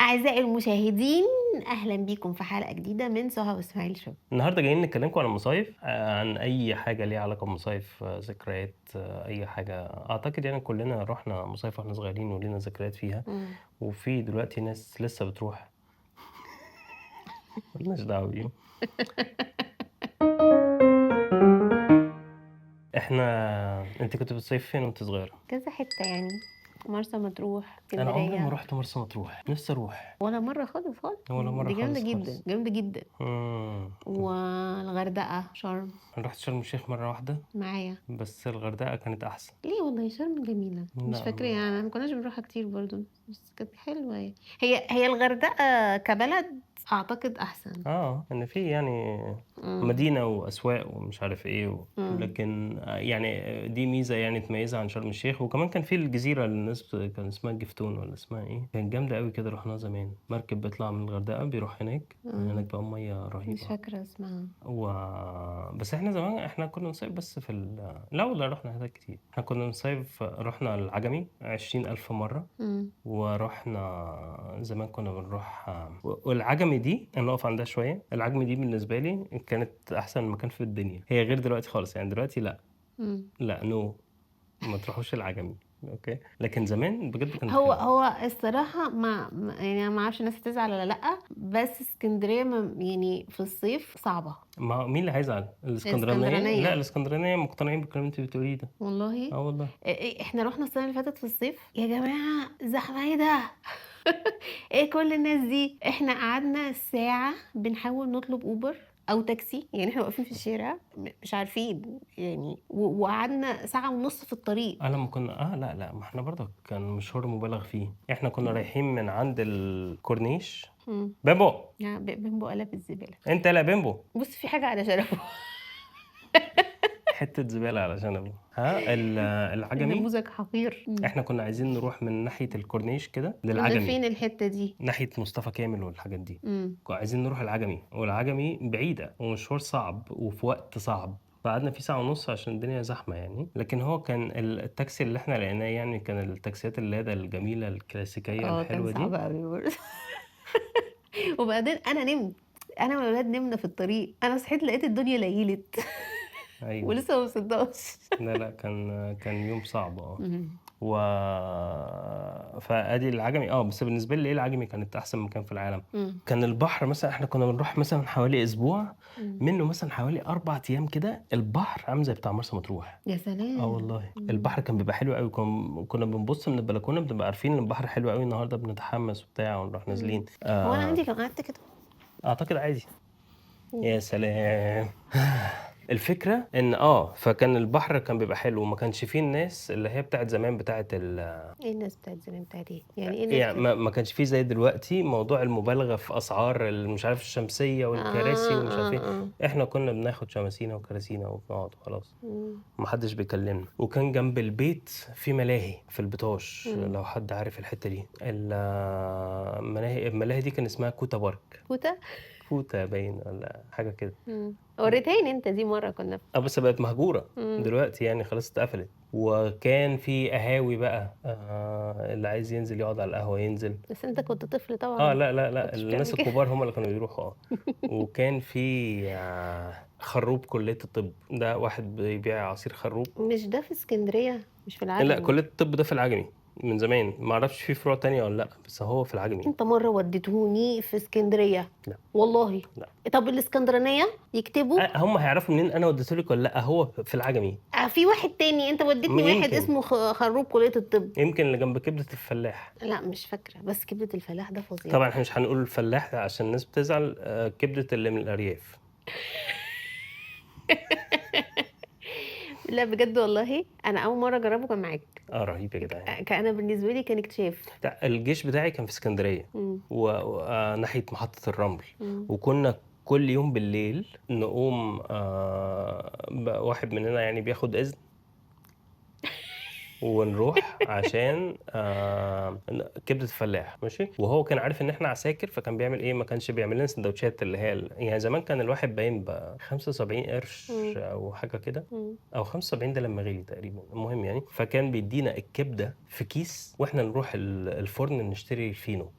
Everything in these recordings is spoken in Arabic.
أعزائي المشاهدين، أهلا بيكم في حلقة جديدة من سهى وإسماعيل شو. النهارده جايين نكلمكم عن المصايف، عن أي حاجة ليها علاقة بمصايف، ذكريات، أي حاجة. أعتقد يعني كلنا رُحنا مصايف وإحنا صغيرين ولينا ذكريات فيها، مم. وفي دلوقتي ناس لسه بتروح ما لناش دعوة بيهم. أنتِ كنتِ بتصيفي فين وأنتِ صغيرة؟ كذا حتة يعني، مرسى مطروح، أنا عمري ما اسكندرية. رُحت مرسى مطروح، نفسي أروح ولا مرة خالص خالص، ولا مرة دي جامدة خالص، جدا خالص. جامدة جدا. إمم. والغردقة شرم أنا رُحت شرم الشيخ مرة واحدة، معايا. بس الغردقة كانت أحسن. ليه والله شرم جميلة، مش لأ فاكرة ما يعني، ما كناش بنروحها كتير برضو، بس كانت حلوة يعني. هي الغردقة كبلد أعتقد أحسن. إن في يعني مم. مدينة وأسواق ومش عارف إيه مم. لكن يعني دي ميزة يعني تميزها عن شرم الشيخ، وكمان كان في الجزيرة اللي الناس كان اسمها الجفتون والّا اسمها إيه، كانت جامدة أوي كده رُحناها زمان، مركب بيطلع من الغردقة بيروح هناك، هناك مم. بقى المَيّة مش رهيبة. فاكرة اسمها. بس إحنا زمان كنا بنصيف بس لا والله رُحنا حتت كتير، إحنا كنا بنصيف رُحنا العجمي 20.000 مرة. مم. ورُحنا زمان كنا بنروح والعجمي دي أنا أقف عندها شوية، العجمي دي بالنسبة لي كانت أحسن مكان في الدنيا، هي غير دلوقتي خالص، يعني دلوقتي لأ، مم. لأ no ما تروحوش العجمي، أوكي، لكن زمان بجد كانت هو حلوة. هو الصراحة يعني أنا ما أعرفش الناس هتزعل والّا لأ، بس إسكندرية يعني في الصيف صعبة. ما هو مين اللي هيزعل؟ الإسكندرانية؟ لأ الإسكندرانية الإسكندرانية مقتنعين بالكلام اللي أنتِ بتقوليه ده، والله. والله. إحنا رُحنا السنة اللي فاتت في الصيف، يا جماعة زحمة إيه ده! إيه كل الناس دي! إحنا قعدنا ساعة بنحاول نطلب Uber أو تاكسي، يعني إحنا واقفين في الشارع مش عارفين يعني، وقعدنا ساعة ونُص في الطريق. لمّا كنا لأ، ما إحنا برضه كان مشوار مُبالغ فيه، إحنا كنا رايحين من عند الكورنيش إمم. بيمبو يعني بيمبو قلب الزبالة. أنت يالا بيمبو. بُص في حاجة على شرفه. حتة زبالة علشان العجمي، نموذج حقير. إحنا كنا عايزين نروح من ناحية الكورنيش كده ده للعجمي، فين الحتة دي؟ ناحية مصطفى كامل والحاجات دي، إمم. كنا عايزين نروح العجمي، والعجمي بعيدة ومشوار صعب وفي وقت صعب، فقعدنا فيه ساعة ونُص عشان الدنيا زحمة يعني، لكن هو كان التاكسي اللي إحنا لقيناه يعني كان التاكسيات اللادا الجميلة الكلاسيكية كان الحلوة صعب دي. أوي برضه. وبعدين أنا نمت، أنا والولاد نمنا في الطريق، أنا صحيت لقيت الدنيا ليلت. أيوه. ولسه ما وصلناش. لا، كان يوم صعب إمم. و فأدي العجمي بس بالنسبة لي العجمي كانت أحسن مكان في العالم. إمم. كان البحر مثلًا إحنا كنا بنروح مثلًا حوالي أسبوع، إمم. منه مثلًا حوالي 4 أيام كده البحر عامل زي بتاع مرسى مطروح. يا سلام! والله، إمم. البحر كان بيبقى حلو أوي، كنا بنبُص من البلكونة بنبقى عارفين إن البحر حلو أوي النهارده بنتحمس وبتاع ونروح إمم. نازلين. هو أنا عندي كان قعدت كده. أعتقد عادي. إمم. يا سلام! الفكرة إن فكان البحر كان بيبقى حلو وما كانش فيه الناس اللي هي بتاعة زمان بتاعة إيه الناس بتاعة زمان بتاعة إيه؟ يعني إيه الناس يعني بتاعة ما كانش فيه زي دلوقتي موضوع المبالغة في أسعار مش عارف الشمسية والكراسي ومش عارف إيه، آه. إحنا كنا بناخد شماسينا وكراسينا وبنقعد وخلاص، إمم. ما حدش بيكلمنا، وكان جنب البيت في ملاهي في البطاش إمم. لو حد عارف الحتة دي، الملاهي دي كان اسمها كوتا بارك، كوتا؟ كوتا باين والّا حاجة كده. وريتهاني أنت دي مرة كنا بس بقت مهجورة إمم. دلوقتي يعني خلاص اتقفلت، وكان في قهاوي بقى اللي عايز ينزل يقعد على القهوة ينزل. بس أنت كنت طفل طبعًا، ما لا، كنتش بتعمل الناس كده. الكبار هم اللي كانوا بيروحوا وكان في خروب كلية الطب، ده واحد بيبيع عصير خروب. مش ده في إسكندرية، مش في لأ العجمي؟ كلية الطب ده في العجمي من زمان، ما أعرفش في فروع تانية والّا لأ، بس هو في العجمي. أنت مرّة وديتهوني في إسكندرية، لأ، والله. لأ. طب الإسكندرانية يكتبوا. هم هيعرفوا منين أنا وديته لِك والّا لأ، هو في العجمي. في واحد تاني، أنت وديتني واحد يمكن، اسمه خرّوب كلية الطب. اللي جنب كبدة الفلاح. لأ مش فاكرة، بس كبدة الفلاح ده فظيع. طبعًا إحنا مش هنقول الفلاح عشان الناس بتزعل، كبدة اللي من الأرياف. لأ بجد والله، أنا أول مرّة أجرّبه كان معاك. رهيب يا جدعان. أنا بالنسبة لي كان اكتشاف. الجيش بتاعي كان في إسكندرية إمم. ناحية محطة الرمل، إمم. وكنا كل يوم بالليل نقوم واحد مننا يعني بياخد إذن ونروح عشان كبدة الفلاح ماشي، وهو كان عارف إن إحنا عساكر فكان بيعمل إيه، ما كانش بيعمل لنا سندوتشات اللي هي يعني زمان كان الواحد باين ب75 قرش إمم. أو حاجة كده، إمم. أو 75 ده لمّا غِلي تقريبًا، المهم يعني، فكان بيدّينا الكبدة في كيس وإحنا نروح الفرن نشتري الفينو.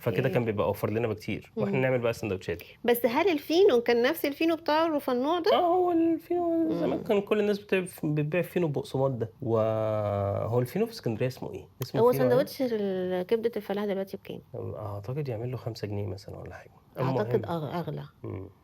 فكده أوكي. كان بيبقى اوفر لنا بكتير، واحنا إمم. نعمل بقى سندوتشات. بس هل الفينو كان نفس الفينو بتاع الرفنوع ده؟ هو الفينو زمان إمم. كان كل الناس بتبيع فينو بقسماط ده، وهو الفينو في اسكندريه اسمه ايه؟ اسمه هو فينو عادي؟ ساندوتش كبدة الفلاح دلوقتي بكام؟ اعتقد يعمل له 5 جنيه مثلا ولا حاجه. أعتقد المهم أغلى.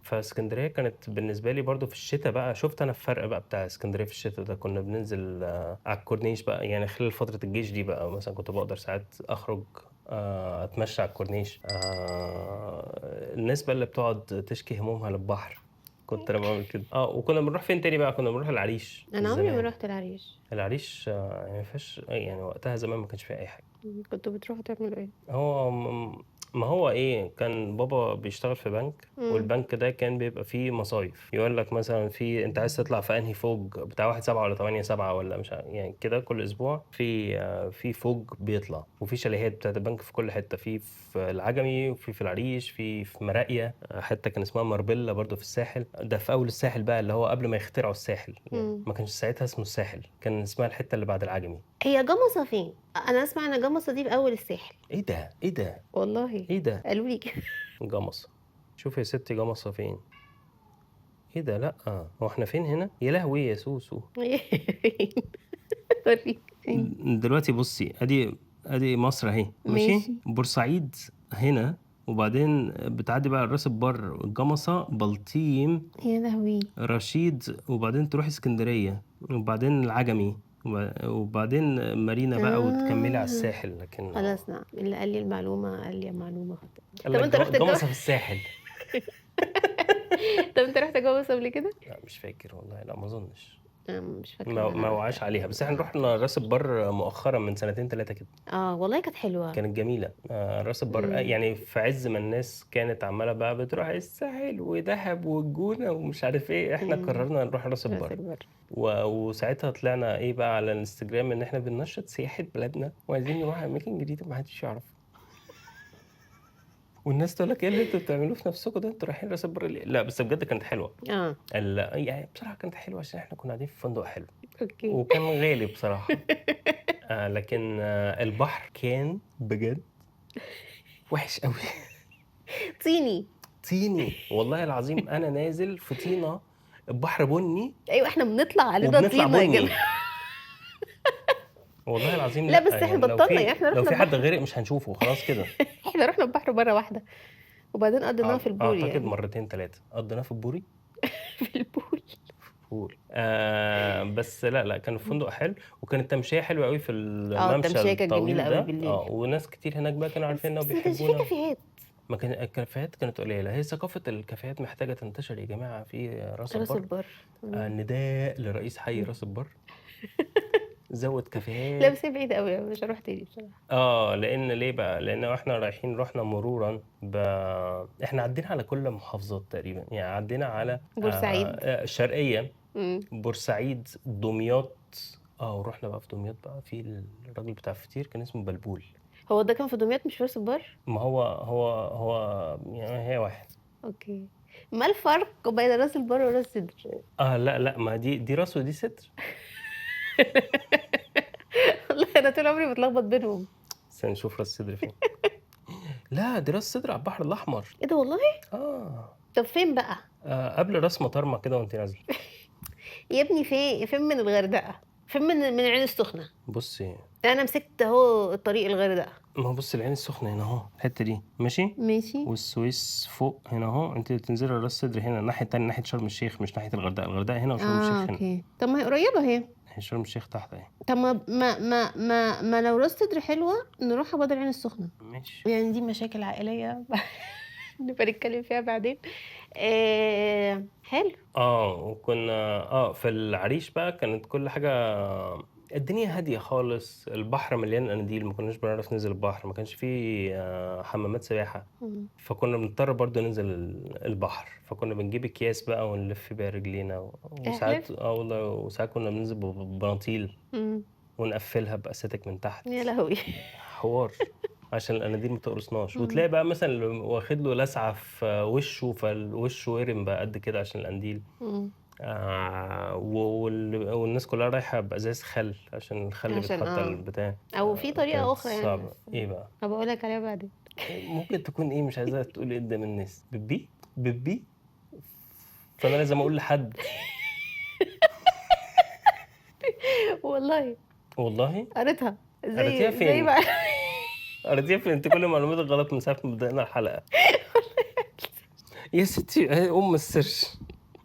فاسكندريه كانت بالنسبه لي برضو في الشتاء بقى، شفت انا الفرق بقى بتاع اسكندريه في الشتاء ده. كنا بننزل على الكورنيش بقى، يعني خلال فتره الجيش دي بقى مثلا كنت بقدر ساعات اخرج اتمشى على الكورنيش. الناس بقى اللي بتقعد تشكي همومها للبحر، كنت انا بعمل كده. وكنا بنروح فين تاني بقى؟ كنا بنروح العريش أنا عمري ما زمان. رُحت العريش. العريش يعني ما فيهاش، يعني وقتها زمان ما كانش فيها اي حاجه. كنتم بتروحوا تعملوا إيه؟ هو ما هو ايه، كان بابا بيشتغل في بنك، إمم. والبنك ده كان بيبقى فيه مصايف. يقول لك مثلا انت عايز تطلع في انهي فوج بتاع 1/7 ولا 8/7 ولا مش يعني كده، كل اسبوع في فوج بيطلع، وفي شاليهات بتاعت البنك في كل حته، في العجمي، وفي العريش، في مراقيه، حته كان اسمها ماربيلا برضو في الساحل. ده في اول الساحل بقى، اللي هو قبل ما يخترعوا الساحل يعني، إمم. ما كانش ساعتها اسمه الساحل، كان اسمها الحته اللي بعد العجمي. هي جمصة فين؟ أنا أسمع إن جمصة دي بأول الساحل. ايه ده، ايه ده، والله ايه ده؟ قالوا لي كده. جمصة. شوف يا ستي جمصة فين. ايه ده؟ لا هو احنا فين هنا؟ يا لهوي يا سوسو. هي فين؟ وريني فين؟ دلوقتي بصي، ادي مصر اهي، ماشي. ماشي. بورسعيد هنا، وبعدين بتعدي بقى راس البر، جمصة، بلطيم، يا لهوي! رشيد، وبعدين تروحي اسكندرية، وبعدين العجمي، وبعدين مارينا بقى، وتكملي على آه. الساحل. لكن خلاص نعم، اللي قال لي المعلومة قال لي معلومة خاطئة. قال طب لك أنت رُحت جمصة في الساحل. طب أنت رُحت جمصة قبل كده؟ لا مش فاكر والله، لا ما اظنش. مش فاكرة إن ما أنا رُحت وعاش قبل عليها، كده. بس احنا رحنا راس البر مؤخرا من 2 3 كده. والله كانت حلوة. كانت جميلة. راس البر إمم. يعني في عز ما الناس كانت عمالة بقى بتروح الساحل ودهب والجونة ومش عارف ايه، احنا إمم. قررنا نروح راس راس البر. البر. وساعتها طلعنا ايه بقى على الانستجرام ان احنا بننشط سياحة بلدنا وعايزين نروح اماكن جديدة ما حدش يعرف. والناس تقول لك ايه اللي انتوا بتعملوه في نفسكم ده؟ انتوا رايحين راس البر ليه؟ لا بس بجد كانت حلوة. آه. يعني بصراحة كانت حلوة عشان احنا كنا قاعدين في فندق حلو، أوكي. وكان غالي بصراحة. لكن البحر كان بجد وحش قوي. صيني. طيني والله العظيم، انا نازل في طينه، البحر بني أيوه إحنا بنطلع علينا وبنطلع طينة يا بني. جماعة. والله العظيم لأ لا، بس إحنا يعني بطّلنا، يعني إحنا لو رُحنا في حد البحر غرق مش هنشوفه خلاص كده. إحنا رُحنا البحر مرّة واحدة، وبعدين قضيناها في البول اعتقد يعني. مرتين 3 قضيناه في البوري. في البول. بول. بس لا كان الفندق حلو، وكانت التمشيه حلوه قوي في الممشى التمشية كانت جميلة الطويل أوي ده. بالليل. وناس كتير هناك بقى كانوا عارفين انه بس ما كانش في بيحبونا. كافيهات. ما كان الكافيهات كانت قليله، هي ثقافه الكافيهات محتاجه تنتشر يا جماعه في راس راس البر. البر. نداء لرئيس حي راس البر، زود لأ كافيهات. بس هي بعيدة أوي، مش هاروح تاني بصراحة. لان ليه بقى؟ لان احنا رايحين رحنا مرورا احنا عدينا على كل المحافظات تقريبا، يعني عدينا على بورسعيد. الشرقيه، إمم. بورسعيد، دمياط. ورحنا بقى في دمياط بقى في الراجل بتاع الفطير كان اسمه بلبول. هو ده كان في دمياط مش في راس البر؟ ما هو يعني هي واحد. أوكي. ما الفرق بين راس البر وراس سدر؟ لا ما دي راس ودي صدر. والله أنا طول عمري باتلخبط بينهم. استنى نشوف راس صدر فين. لا دي راس صدر على البحر الاحمر. إيه ده والله؟ طب فين بقى؟ قبل راس مطرمه كده وانت نازله. يا ابني فين من الغردقة؟ فين من العين السخنة؟ بصي، أنا مسكت أهو الطريق الغردقة. ما هو بص، العين السخنة هنا اهو، الحتة دي ماشي، ماشي. والسويس فوق هنا اهو. انت تنزلي راس سدر هنا الناحية التانية، ناحية شرم الشيخ، مش ناحية الغردقة. الغردقة هنا وشرم الشيخ هنا. أوكي. طب ما هي قريبة أهي. هي شرم الشيخ تحت اهي. طب ما لو راس سدر حلوة نروحها بدل العين السخنة. ماشي. يعني دي مشاكل عائلية نبقى نتكلم فيها بعدين. حلو. وكنا في العريش بقى كانت كل حاجة، الدنيا هادية خالص، البحر مليان قناديل، ما كناش بنعرف ننزل البحر، ما كانش فيه حمامات سباحة، إمم. فكنا بنضطر برضو ننزل البحر. فكنا بنجيب اكياس بقى ونلف بيها رجلينا، وساعات احلف. والله، وساعات كنا بننزل ببناطيل إمم. ونقفلها بأستك من تحت. يا لهوي! حوار عشان القناديل ما تقرصناش. إمم. وتلاقي بقى مثلا اللي واخد له لسعة في وشه، فالوش ورم بقى قد كده عشان القنديل. إمم. والناس كلها رايحة بأزاز خل عشان الخل عشان بيتحط على البتاع. او في طريقة كانت اخرى يعني، صعبة. بس ايه بقى؟ هبقول لك عليها بعدين. ممكن تكون ايه؟ مش عايزة تقول ايه قدام الناس. بيبي فانا لازم اقول لحد. والله والله قريتها قريتيها زي فين؟ بقى. قريتيها فين؟ انت كل معلوماتك غلط من ساعة ما بدأنا الحلقة. يا ستي ام السيرش.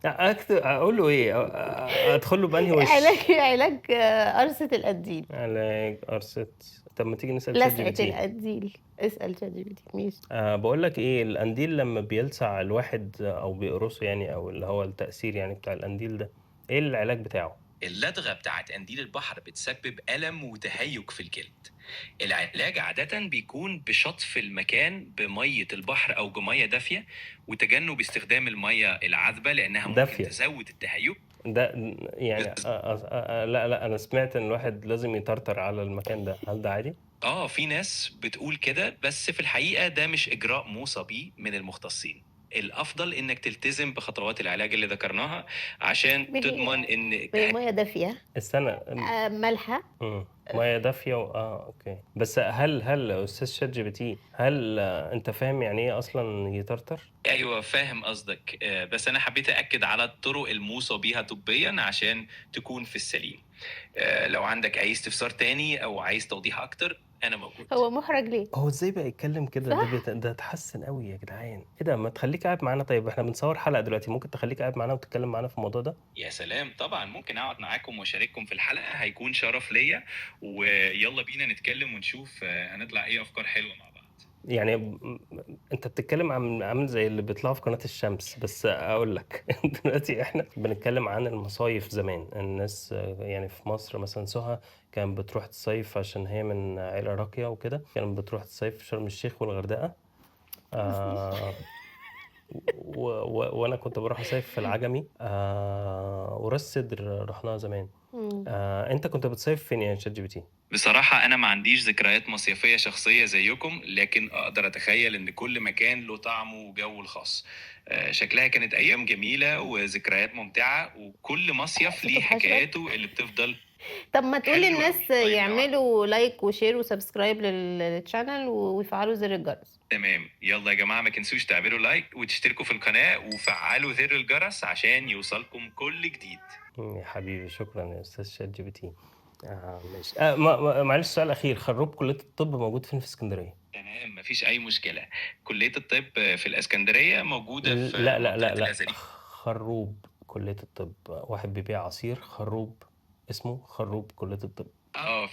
اكتب اقول له ايه؟ ادخل له بانهي وش؟ علاج قرصة القنديل، علاج قرصة. طب ما تيجي نسأل شات جي بي لسعة تي. القنديل. اسأل شات جي بي تي. ماشي. بقول لك ايه، القنديل لما بيلسع الواحد او بيقرصه يعني، او اللي هو التأثير يعني بتاع القنديل ده، ايه العلاج بتاعه؟ اللدغة بتاعت قنديل البحر بتسبب ألم وتهيج في الجلد. العلاج عادة بيكون بشطف المكان بمية البحر أو بمية دافية، وتجنب استخدام المية العذبة لأنها ممكن دافية. تزود التهيج. ده يعني لا انا سمعت ان الواحد لازم يطرطر على المكان ده، هل ده عادي؟ في ناس بتقول كده، بس في الحقيقة ده مش إجراء موصى بيه من المختصين. الأفضل إنك تلتزم بخطوات العلاج اللي ذكرناها عشان تضمن إن مية دافية استنى. مالحة. ميه دافيه اوكي. بس هل استاذ شات جي بي تي، هل انت فاهم يعني ايه اصلا يطرطر؟ ايوه فاهم قصدك، بس انا حبيت اكد على الطرق الموصى بيها طبيا عشان تكون في السليم. لو عندك اي استفسار تاني او عايز توضيح اكتر انا موجود. هو محرج ليه؟ هو ازاي بقى يتكلم كده؟ صح؟ ده اتحسن قوي يا جدعان. ايه ده؟ ما تخليك قاعد معانا. طيب احنا بنصور حلقه دلوقتي، ممكن تخليك قاعد معانا وتتكلم معانا في الموضوع ده؟ يا سلام، طبعا ممكن اقعد معاكم واشارككم في الحلقه، هيكون شرف ليا. ويلا بينا نتكلم ونشوف هنطلع ايه افكار حلوه مع بعض. يعني انت بتتكلم عامل زي اللي بيطلعوا في قناة الشمس. بس اقول لك دلوقتي احنا بنتكلم عن المصايف زمان. الناس يعني في مصر مثلا سهى كانت بتروح تصيف عشان هي من عيلة راقية وكده، كانت بتروح تصيف في شرم الشيخ والغردقة. آه وانا كنت بروح اصيف في العجمي وراس سدر رحناها زمان. انت كنت بتصيف فين يا شات جي بي تي؟ بصراحة أنا ما عنديش ذكريات مصيفية شخصية زيكم، لكن أقدر أتخيل إن كل مكان له طعمه وجوه الخاص. شكلها كانت أيام جميلة وذكريات ممتعة، وكل مصيف ليه حكاياته اللي بتفضل. طب ما تقول حلو للناس أوي. طيب يعملوا لايك وشير وسبسكرايب للشانل ويفعلوا زر الجرس. تمام، يلا يا جماعة ما تنسوش تعملوا لايك وتشتركوا في القناة وفعلوا زر الجرس عشان يوصلكم كل جديد. يا حبيبي شكرا يا استاذ شات جي بي تي. ماشي. معلش سؤال اخير، خروج كلية الطب موجود فين في اسكندرية؟ تمام، مفيش أي مشكلة. كلية الطب في الإسكندرية موجودة في لا منطقة الأزاري. خروب كلية الطب، واحد بيبيع عصير خروب اسمه خروب كلية الطب.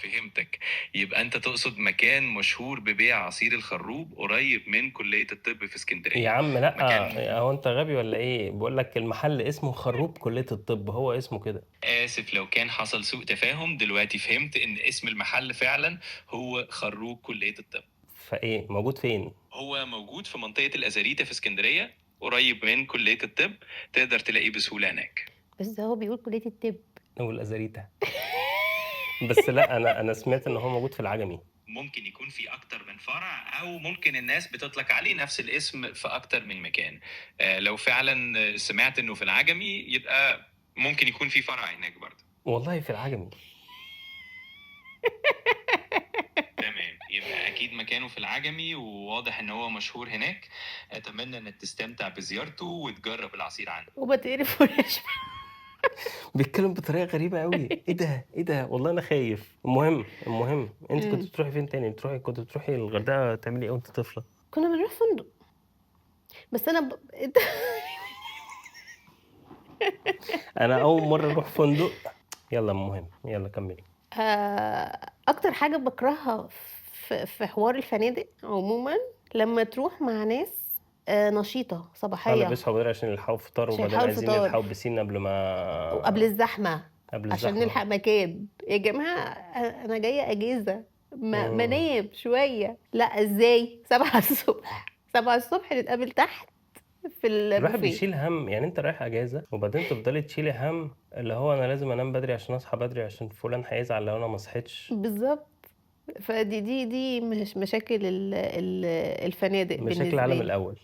فهمتك. يبقى انت تقصد مكان مشهور ببيع عصير الخروب قريب من كلية الطب في اسكندرية. يا عم لا، مكان هو انت غبي ولا ايه؟ بقول لك المحل اسمه خروب كلية الطب، هو اسمه كده. آسف لو كان حصل سوء تفاهم، دلوقتي فهمت إن اسم المحل فعلا هو خروج كلية الطب. فايه موجود فين؟ هو موجود في منطقة الأزاريطة في اسكندرية، قريب من كلية الطب، تقدر تلاقيه بسهولة هناك. بس هو بيقول كلية الطب. والازاريتا. بس لا، انا سمعت ان هو موجود في العجمي. ممكن يكون في أكتر من فرع، أو ممكن الناس بتطلق عليه نفس الاسم في أكتر من مكان. لو فعلا سمعت إنه في العجمي، يبقى ممكن يكون في فرع هناك برضه. والله في العجمي. تمام، يبقى أكيد مكانه في العجمي، وواضح إن هو مشهور هناك. أتمنى إنك تستمتع بزيارته وتجرب العصير عنه. وما تقرفوناش. بيتكلم بطريقة غريبة قوي. ايه ده والله انا خايف. المهم انت كنت بتروحي فين تاني؟ كنت بتروحي الغردقة تعملي ايه وانت طفلة؟ كنا بنروح فندق. بس انا انا اول مرة اروح فندق. يلا المهم، يلا كملي. اكتر حاجة بكرهها في حوار الفنادق عموما لما تروح مع ناس نشيطة صباحية بيصحوا بدري عشان يلحقوا فطار، عشان وبعدين يلحقوا عايزين الفطار يلحقوا بسين قبل ما وقبل الزحمة قبل عشان الزحمة. نلحق مكان. يا جماعة انا جاية اجازة، ما نام شوية. لا ازاي 7 الصبح 7 الصبح نتقابل تحت في الواحد البوفيه. بيشيل هم يعني. انت رايح اجازة وبعدين تفضلي تشيلي هم اللي هو انا لازم انام بدري عشان اصحى بدري عشان فلان هيزعل لو انا ما صحيتش. بالظبط. فدي مش مشاكل الفنادق مشاكل بالنسبة العالم لي. الاول.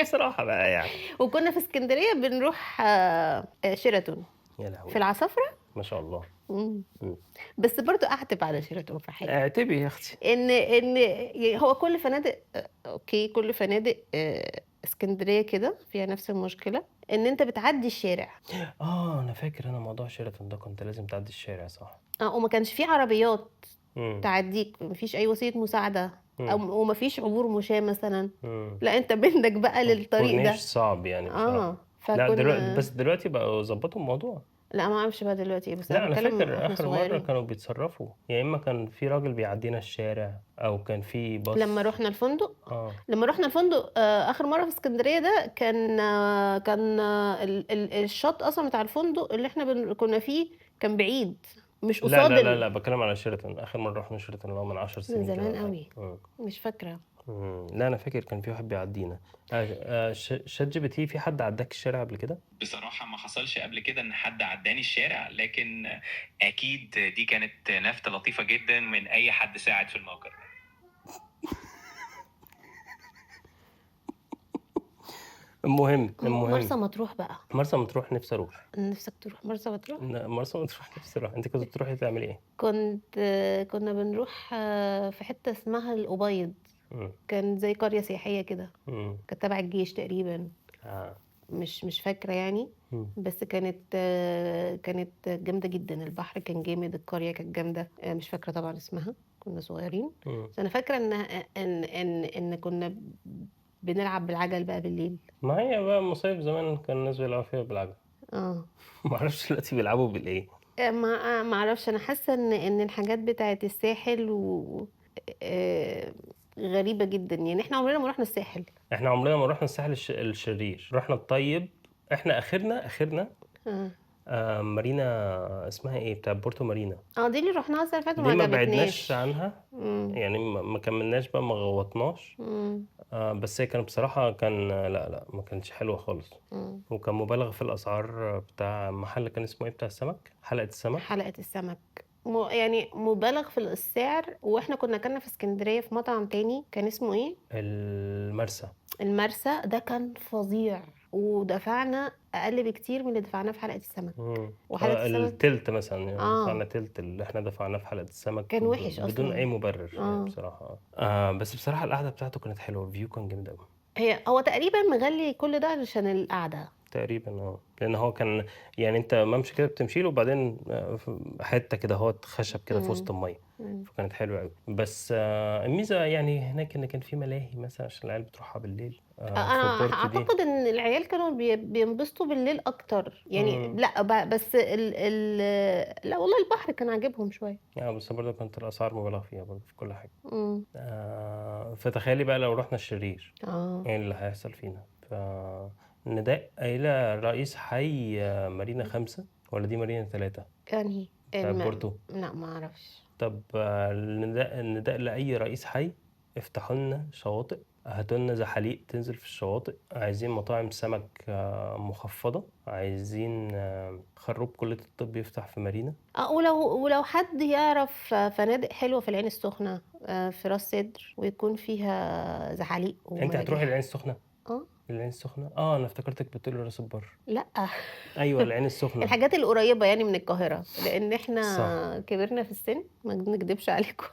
بصراحة بقى يعني. وكنا في اسكندريه بنروح شيراتون يا في لهوي العصافره. ما شاء الله. مم. مم. بس برضو اعتب على شيراتون في حاجه، اعتبي يا اختي. ان يعني هو كل فنادق اوكي، كل فنادق اسكندريه كده فيها نفس المشكله، ان انت بتعدي الشارع. انا فاكر انا موضوع شيراتون ده كنت لازم تعدي الشارع صح. وما كانش فيه عربيات مم. تعديك، مفيش اي وسيله مساعده، مم. ومفيش عبور مشاة مثلا. مم. لا انت بينك بقى للطريق كورنيش ده. صعب يعني بصراحة. لا فكنا. بس دلوقتي بقوا ظبطوا الموضوع. لا ما اعرفش بقى دلوقتي إيه، بس لا انا انا بتكلم فاكر واحنا اخر مرة صغيرين. كانوا بيتصرفوا، يا اما كان في راجل بيعدينا الشارع او كان في باص. لما رحنا الفندق اه لما رحنا الفندق اخر مره في اسكندريه ده كان الشط اصلا بتاع الفندق اللي احنا كنا فيه كان بعيد، مش لا قصاد لا لا لا بتكلم على شيراتون. اخر مرة رحنا شيراتون اللي هو من 10 من سنين كده زمان ولا حاجة. قوي، مش فاكره. لا انا فاكر كان في واحد بيعدينا. شات جي بي تي، في حد عداك الشارع قبل كده؟ بصراحة ما حصلش قبل كده ان حد عداني الشارع، لكن اكيد دي كانت نفتة لطيفة جدا من اي حد ساعد في الموقف. المهم مرسى مطروح بقى، مرسى مطروح نفسي اروح. نفسك تروح مرسى مطروح؟ مرسى مطروح نفسي اروح. انت كنت بتروحي تعملي ايه؟ كنا بنروح في حته اسمها الأبيض، مم. كان زي قريه سياحيه كده، مم. كانت تبع الجيش تقريبا، مش فاكره يعني. مم. بس كانت جامده جدا، البحر كان جامد، القريه كانت جامده، مش فاكره طبعا اسمها، كنا صغيرين. بس انا فاكره ان كنا بنلعب بالعجل بقى بالليل. ما هي بقى مصايف زمان كان الناس بيلعبوا فيها بالعجل. ما اعرفش دلوقتي بيلعبوا بالايه. ما اعرفش، انا حاسه ان الحاجات بتاعت الساحل غريبه جدا، يعني احنا عمرنا ما رحنا الساحل. احنا عمرنا ما رحنا الساحل الشرير، رحنا الطيب. احنا اخرنا مارينا اسمها ايه، بتاع بورتو مارينا. دي اللي رحناها السنه اللي فاتت دي وما ما عجبتناش بعدناش عنها. يعني ما كملناش بقى، ما غوطناش. بس هي كانت بصراحة كان لا ما كانتش حلوة خالص. وكان مبالغ في الأسعار. بتاع محل كان اسمه ايه، بتاع السمك، حلقة السمك. يعني مبالغ في السعر. واحنا كنا كنا في اسكندريه في مطعم تاني كان اسمه ايه، المرسى ده كان فظيع، ودفعنا اقل بكتير من اللي دفعناه في حلقه السمك. وحلقه السمك التلت مثلا، يعني دفعنا تلت اللي احنا دفعناه في حلقة السمك. كان وحش بدون أصلاً. اي مبرر يعني بصراحة. بس بصراحة القعدة بتاعته كانت حلوة، الفيو كان جامد قوي. هو تقريبا مغلي كل ده علشان القعده تقريبا لان هو كان يعني انت ممشي كده بتمشي له، وبعدين حته كده هو خشب كده في وسط الميه، فكانت حلوه قوي. بس الميزه يعني هناك ان كان في ملاهي مثلا عشان العيال بتروحها بالليل. انا في بورتو دي اعتقد ان العيال كانوا بينبسطوا بالليل اكتر يعني. لا بس لا والله البحر كان عاجبهم شويه. بس برضه كانت الاسعار مبالغ فيها برضه في كل حاجه. فتخيلي بقى لو رحنا الشرير ايه اللي هيحصل فينا. نداء قايله رئيس حي مارينا 5 ولا دي مارينا 3 كان بتاع بورتو؟ لا ما اعرفش. طب النداء لأي رئيس حي، افتحوا لنا شواطئ، هاتوا لنا زحاليق تنزل في الشواطئ، عايزين مطاعم سمك مخفضة، عايزين خروب كلية الطب يفتح في مارينا. ولو حد يعرف فنادق حلوة في العين السخنة في راس سدر ويكون فيها زحاليق انت هتروحي العين السخنة؟ العين السخنة انا افتكرتك بتقولي راس البر. لا ايوه العين السخنة. الحاجات القريبة يعني من القاهرة، لان احنا صح. كبرنا في السن، ما نكدبش عليكم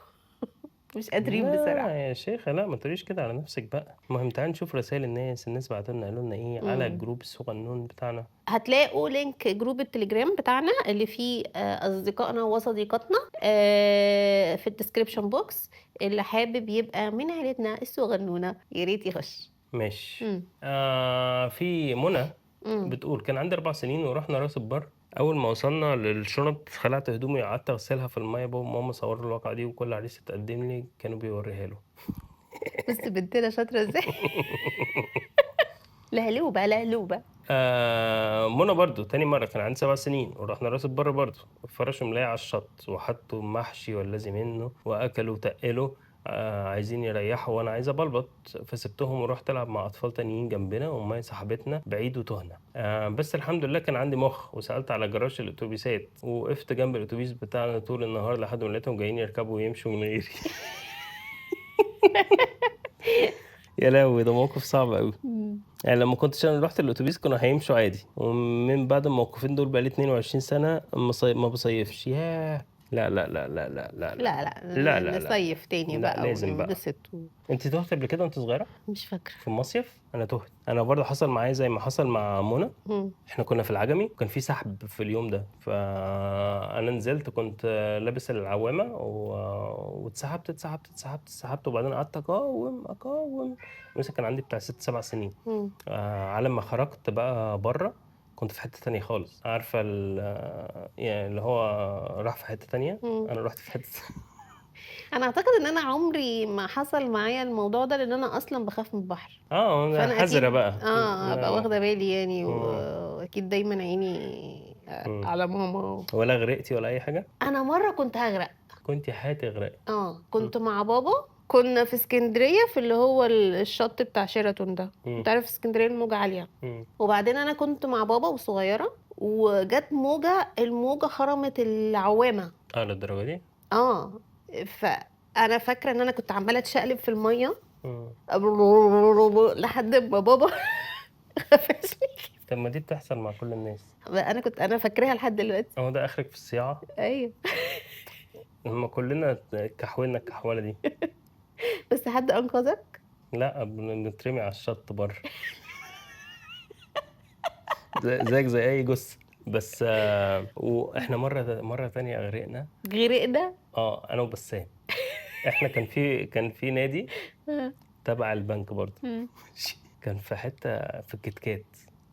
مش قادرين بصراحة. لا يا شيخة، لا ما تقوليش كده على نفسك بقى. المهم تعالى نشوف رسائل الناس بعتوا لنا قالوا لنا ايه على الجروب الصغنون بتاعنا. هتلاقوا لينك جروب التليجرام بتاعنا اللي فيه اصدقائنا وصديقاتنا في الديسكريبشن بوكس. اللي حابب يبقى من عيلتنا الصغنونة يا ريت يخش. ماشي. في منى بتقول كان عندي 4 سنين ورحنا راس البر. اول ما وصلنا للشنط خلعت هدومي وقعدت اغسلها في الميه. بابا وماما صوروا الواقعه دي، وكل عريس اتقدم لي كانوا بيوريها له. بس بنتنا شاطره ازاي لهلوبه لهلوبه. منى برضو تاني مره كان عندي 7 سنين ورحنا راس البر برضو. فرشوا ملاية على الشط وحطوا محشي والذي منه واكلوا وتقلوا. عايزين يريحوا وانا عايز ابلبط، فسبتهم ورحت العب مع اطفال تانيين جنبنا وماي صاحبتنا بعيد وتهنا. بس الحمد لله كان عندي مخ وسالت على جراج الاتوبيسات وقفت جنب الاتوبيس بتاعنا طول النهار لحد ما لقيتهم جايين يركبوا ويمشوا من غيري. يا لهوي ده موقف صعب قوي. مم. يعني لما كنتش انا رحت الاتوبيس كانوا هيمشوا عادي، ومن بعد الموقفين دول بقالي 22 سنه ما بصيفش. ياه لا لا لا لا لا لا لا لا لا لا لا لا نصيف تاني لا بقى لازم بقى. وننبسط انت تهت قبل كده وانت صغيره مش فاكرة. في المصيف؟ انا تهت. انا برضه حصل معايا زي ما حصل مع منى. مم. احنا كنا في العجمي وكان في سحب في اليوم ده، فانا نزلت كنت لابس العوامه واتسحبت وبعدين قعدت اقاوم. مثلا كان عندي بتاع 6-7 سنين. مم. على ما خرجت بقى بره كنت في حته تانية خالص، عارفه يعني اللي هو راح في حته تانية. مم. انا رحت في حته انا اعتقد ان انا عمري ما حصل معايا الموضوع ده، لان انا اصلا بخاف من البحر. أنا فانا حذرة اكيد بقى. ابقى واخده لا. بالي يعني، مم. واكيد دايما عيني مم. على ماما. ولا غرقتي ولا اي حاجه؟ انا مره كنت هغرق. كنت هتغرقي؟ كنت مع بابا، كنا في اسكندريه في اللي هو الشط بتاع شيراتون ده. مم. انت عارف اسكندريه الموجه عاليه. مم. وبعدين انا كنت مع بابا وصغيره، وجت الموجه خرمت العوامه. للدرجه دي؟ فانا فاكره ان انا كنت عماله اتشقلب في الميه مم. لحد ما بابا قفشني. طب ما دي بتحصل مع كل الناس. انا فاكراها لحد دلوقتي. هو ده اخرك في الصياعه؟ ايوه. هما كلنا كحولنا الكحوله دي. بس حد انقذك؟ لا بنترمي على الشط بره زيك زي اي جثه. بس واحنا مره تانية غرقنا. غرقنا. انا وبسام. احنا كان في نادي تبع البنك برضه. كان في حته في الكتكات.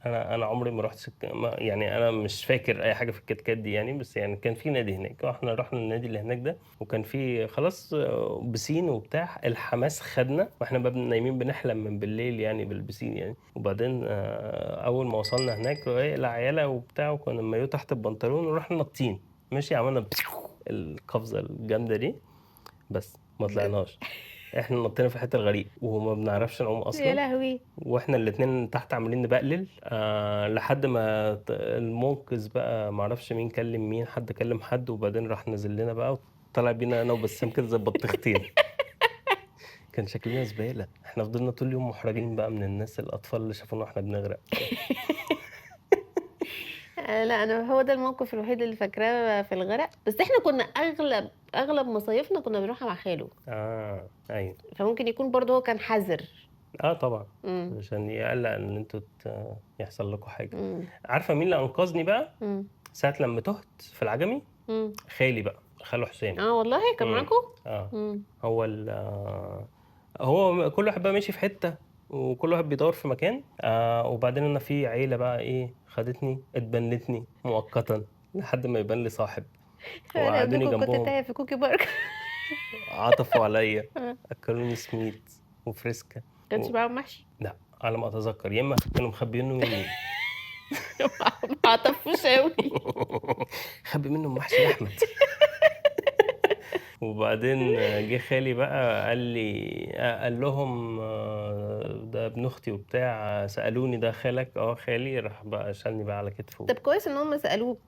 انا عمري ما رحت يعني انا مش فاكر اي حاجه في الكتكات دي يعني، بس يعني كان في نادي هناك واحنا رحنا النادي اللي هناك ده، وكان في خلاص بسين وبتاع. الحماس خدنا واحنا بقى نايمين بنحلم من بالليل يعني بالبسين يعني. وبعدين اول ما وصلنا هناك العياله وبتاع، وكنا المايو تحت البنطلون ورحنا نطين ماشي، عملنا القفزه الجامده دي، بس ما طلعناش. احنا نطينا في حته الغريق وما بنعرفش نعوم يا اصلا، لهوي. واحنا الاتنين تحت عاملين نبقلل لحد ما المنقذ بقى معرفش مين كلم مين، حد كلم حد، وبعدين راح نزل لنا بقى وطلع بينا انا وبسام كده زي البطيختين. كان شكلنا زباله. احنا فضلنا طول اليوم محرجين بقى من الناس الاطفال اللي شافونا واحنا بنغرق. لا، انا هو ده الموقف الوحيد اللي فاكراه في الغرق. بس احنا كنا اغلب مصايفنا كنا بنروحها مع خاله، ايوه. فممكن يكون برضه هو كان حذر. طبعا. مم. عشان يقلق ان انتوا يحصل لكم حاجه. مم. عارفه مين اللي انقذني بقى مم. ساعه لما تهت في العجمي؟ مم. خالي بقى، خاله حسام. والله كان مم. معاكم. هو هو كل واحد بقى ماشي في حته، وكل واحد بيدور في مكان. وبعدين انا في عيله بقى ايه خدتني اتبنتني مؤقتا لحد ما يبان لي صاحب، انا وقعدوني ابنكم كنت جنبهم تايه في كوكي بارك. عطفوا عليا، اكلوني سميت وفريسكا. كانش معاهم محشي؟ لا على ما اتذكر، يا اما كانوا مخبيينه مني. ما عطفوش قوي. خبي منه محشي يا احمد. وبعدين جه خالي بقى قال لهم ده ابن اختي وبتاع، سالوني ده خالك؟ خالي. راح بقى شالني بقى على كتفه. طب كويس ان هم سالوك.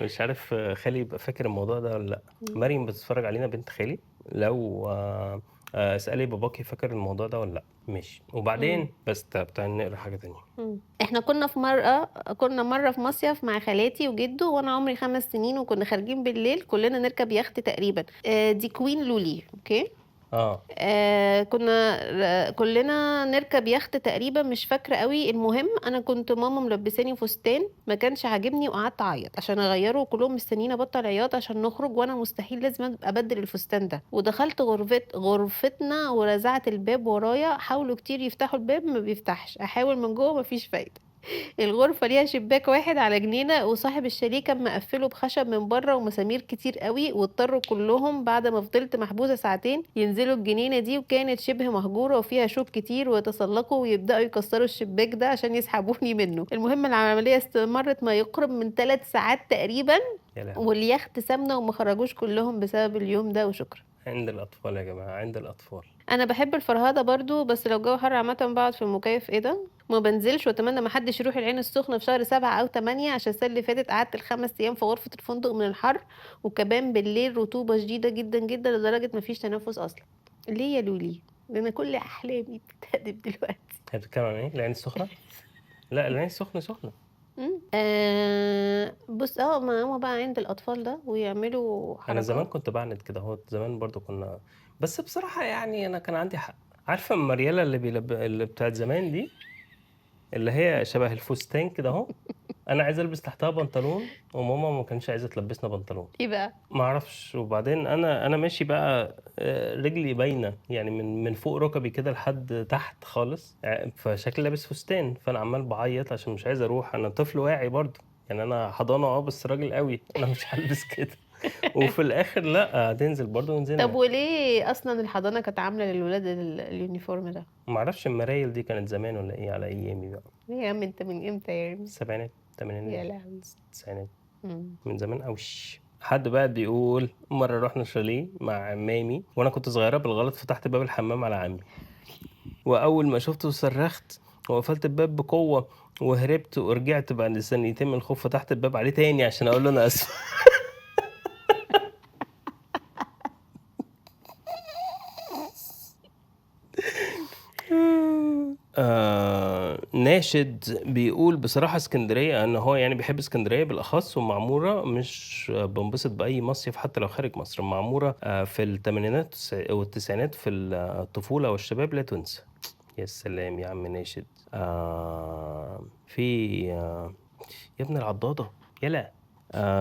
مش عارف خالي يبقى فاكر الموضوع ده ولا لا. مريم بتتفرج علينا بنت خالي، لو اسالي باباكي فاكر الموضوع ده ولا لا. ماشي. وبعدين بس بتاع نقرا حاجه تانية. احنا كنا مره في مصيف مع خالاتي وجده، وانا عمري 5 سنين، وكنا خارجين بالليل كلنا نركب يخت تقريبا. دي كوين لولي. اوكي. كنا كلنا نركب يخت تقريبا، مش فاكره قوي. المهم انا كنت ماما ملبساني فستان ما كانش عاجبني، وقعدت اعيط عشان اغيره، وكلهم مستنيين ابطل عياط عشان نخرج، وانا مستحيل لازم ابدل الفستان ده. ودخلت غرفتنا ورزعت الباب ورايا. حاولوا كتير يفتحوا الباب ما بيفتحش، احاول من جوه مفيش فايده. الغرفة ليها شباك واحد على جنينة، وصاحب الشاليه كان مقفله بخشب من بره ومسامير كتير قوي، واضطروا كلهم بعد ما فضلت محبوسة ساعتين ينزلوا الجنينة دي، وكانت شبه مهجورة وفيها شوك كتير، ويتسلقوا ويبدأوا يكسروا الشباك ده عشان يسحبوني منه. المهم العملية استمرت ما يقرب من 3 ساعات تقريبا، واليخت سمنة وما خرجوش كلهم بسبب اليوم ده، وشكرا. عند الأطفال يا جماعة، عند الأطفال. انا بحب الفرهده برضو، بس لو الجو حر عامه بقعد في المكيف. ايه ده، ما بنزلش. واتمنى ما حدش يروح العين السخنه في شهر 7 أو 8، عشان السنه اللي فاتت قعدت ال5 ايام في غرفه الفندق من الحر، وكمان بالليل رطوبه شديده جدا جدا لدرجه ما فيش تنفس اصلا. ليه يا لولي؟ ده انا كل احلامي بتهدم دلوقتي. هي بتتكلم عن إيه؟ العين السخنة؟ لا العين السخنة سخنة. بص، ما هو بقى عند الاطفال ده ويعملوا أنا زمان حركات. كنت بعند كده اهوت، زمان برضو كنا، بس بصراحة يعني أنا كان عندي حق. عارفة مريالة اللي بتاعت زمان دي، اللي هي شبه الفستان كده اهو، أنا عايز ألبس تحتها بنطلون وماما ما كانش عايزة تلبسنا بنطلون. ايه بقى؟ ما اعرفش. وبعدين انا ماشي بقى، رجلي باينه يعني من فوق ركبي كده لحد تحت خالص، فشكلي لابس فستان، فانا عمال بعيط عشان مش عايز اروح. انا طفل واعي برضو يعني، انا حضانه بس راجل قوي، انا مش هلبس كده. وفي الاخر لا، هتنزل برضو طب ونزلنا. وليه اصلا الحضانه كانت عامله للولاد اليونيفورم ده؟ ما اعرفش المرايل دي كانت زمان ولا ايه، على ايامي بقى، ليه يا عم، انت من امتى يعني؟ السبعينات يا الثمانينات لهوي. التسعينات، مم. من زمان قوش. حد بقى بيقول مرة رحنا شاليه مع عمامي وانا كنت صغيرة، بالغلط فتحت باب الحمام على عمي، واول ما شفته صرخت وقفلت الباب بقوة وهربت، ورجعت بعد ثانيتين من الخوف فتحت الباب عليه تاني عشان اقول له انا اسف. ناشد بيقول بصراحة اسكندرية، ان هو يعني بيحب اسكندرية بالاخص، ومعمورة مش بنبسط باي مصيف حتى لو خارج مصر. معمورة في الثمانينات والتسعينات في الطفولة والشباب لا تنسى. يا سلام يا عم ناشد. في يا ابن العضاضة، يلا.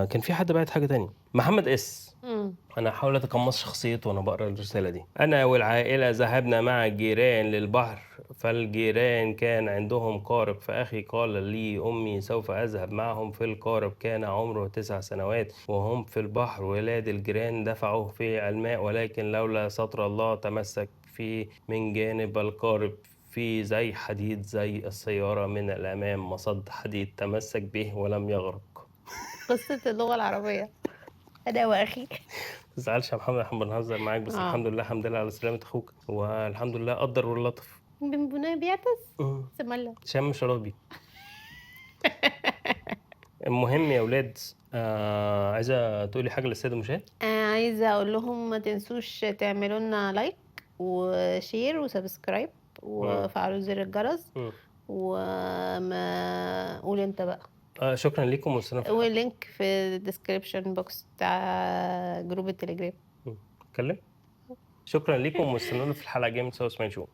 كان في حد بعت حاجة تانية، محمد اس. مم. أنا هحاول أتقمص شخصيته وأنا بقرأ الرسالة دي. أنا والعائلة ذهبنا مع الجيران للبحر، فالجيران كان عندهم قارب، فأخي قال لي أمي سوف أذهب معهم في القارب. كان عمره 9 سنوات وهم في البحر. ولاد الجيران دفعوه في الماء، ولكن لولا ستر الله تمسك في من جانب القارب في زي حديد زي السيارة من الأمام، مصد حديد تمسك به ولم يغرق. قصه اللغه العربيه انا واخي. تزعلش يا محمد، احنا بنهزر معاك، بس الحمد لله، الحمد لله على سلامة اخوك، والحمد لله قدر واللطف. من بناء بيعتز بسم الله. شم شرابي. المهم يا ولاد، عايزة تقولي حاجة للسادة المشاهد؟ عايزه اقول لهم ما تنسوش تعملوا لنا لايك وشير وسبسكرايب وفعلوا زر الجرس. مم. وما قول انت بقى. شكرا لكم والسلام في واللينك في الديسكريبشن بوكس بتاع جروب التليجرام. اتكلم. شكرا لكم واستنونا في الحلقة الجاية من سوا اسمعي شو.